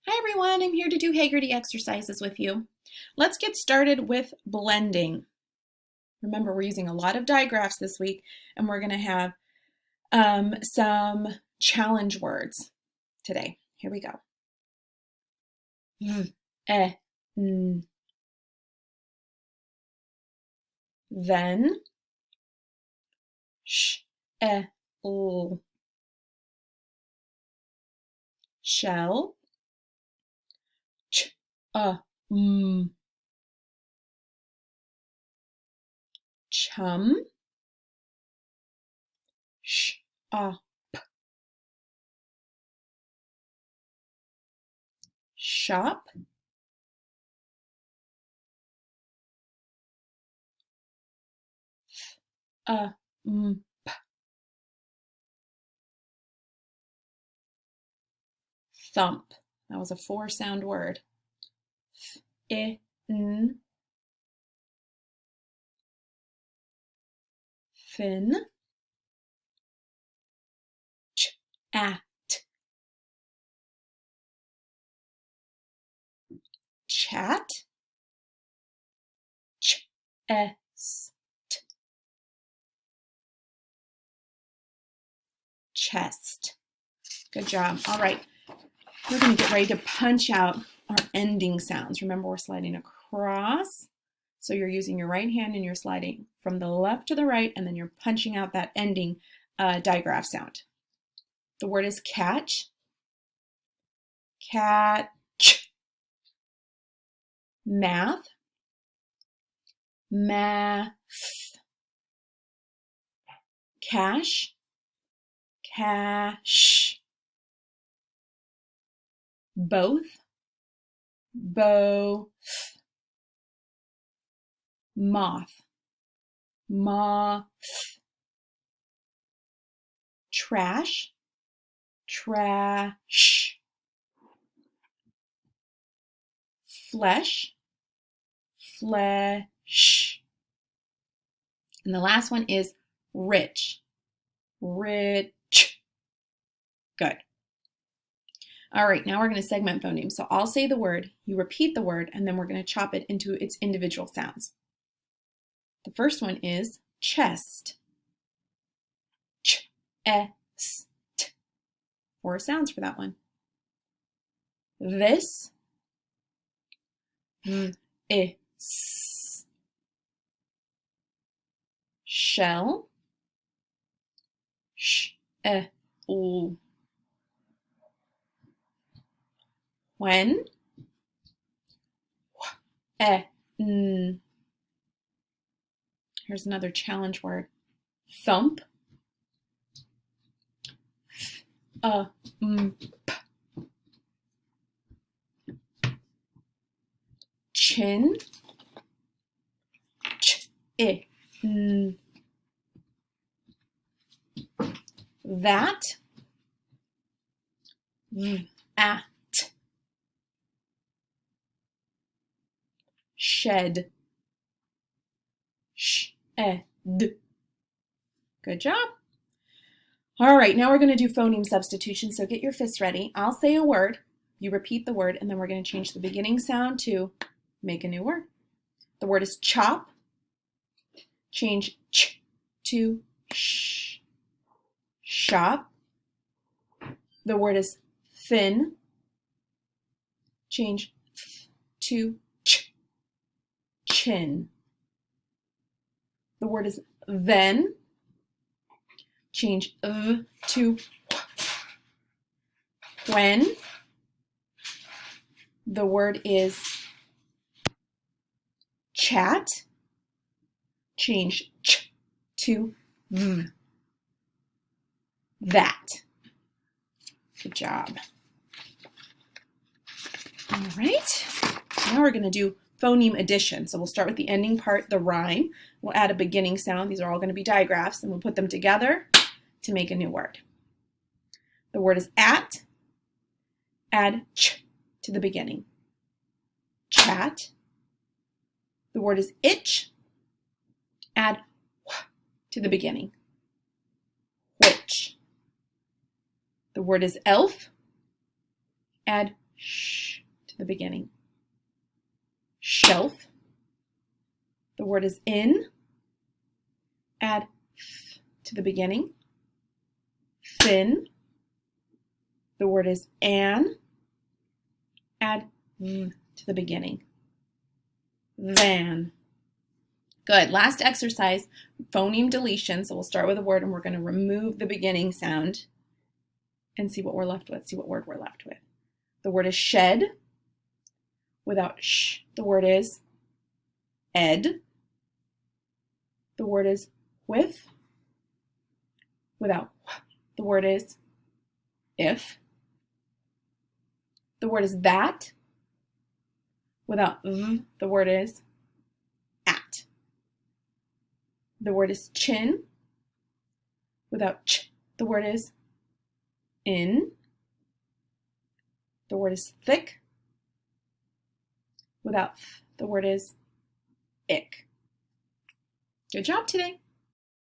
Hi everyone, I'm here to do Heggerty exercises with you. Let's get started with blending. Remember, we're using a lot of digraphs this week, and we're going to have some challenge words today. Here we go. V, e, n. Then, sh, e, l. Shell, ch, m. Chum, sh, p. Shop, m. Thump. That was a 4-sound word. F, I, n. Fin, ch, at. Chat, ch, est. Chest. Good job. All right, we're going to get ready to punch out our ending sounds. Remember, we're sliding across. So you're using your right hand and you're sliding from the left to the right, and then you're punching out that ending digraph sound. The word is catch. Catch. Math. Math. Cash. Cash. Both. Both. Moth. Moth. Trash. Trash. Flesh. Flesh. And the last one is rich. Rich. Good. All right, now we're going to segment phonemes. So I'll say the word, you repeat the word, and then we're going to chop it into its individual sounds. The first one is chest. Ch-est. 4 sounds for that one. This. Is. Shell. Sh-e-l. When. W-e-n. Here's another challenge word. Thump. F-a-m-p. Chin. Ch-i-n. That. At. Shed. Shed. Good job. All right, now we're going to do phoneme substitution, so get your fists ready. I'll say a word, you repeat the word, and then we're going to change the beginning sound to make a new word. The word is chop. Change ch to sh. Shop. The word is thin. Change th to ch. Chin. The word is then. Change v to when. The word is chat. Change ch to v. That. Good job. All right. Now we're going to do phoneme addition. So we'll start with the ending part, the rhyme. We'll add a beginning sound. These are all going to be digraphs, and we'll put them together to make a new word. The word is at. Add ch to the beginning. Chat. The word is itch. Add w to the beginning. Which. The word is elf. Add sh to the beginning. Shelf. The word is in. Add f to the beginning. Thin. The word is an. Add v to the beginning. Van. Good. Last exercise, phoneme deletion. So we'll start with a word and we're going to remove the beginning sound and see what we're left with, see what word we're left with. The word is shed. Without sh, the word is ed. The word is with. Without wh, the word is if. The word is that. Without v, the word is at. The word is chin. Without ch, the word is in. The word is thick. Without th, the word is ick. Good job today.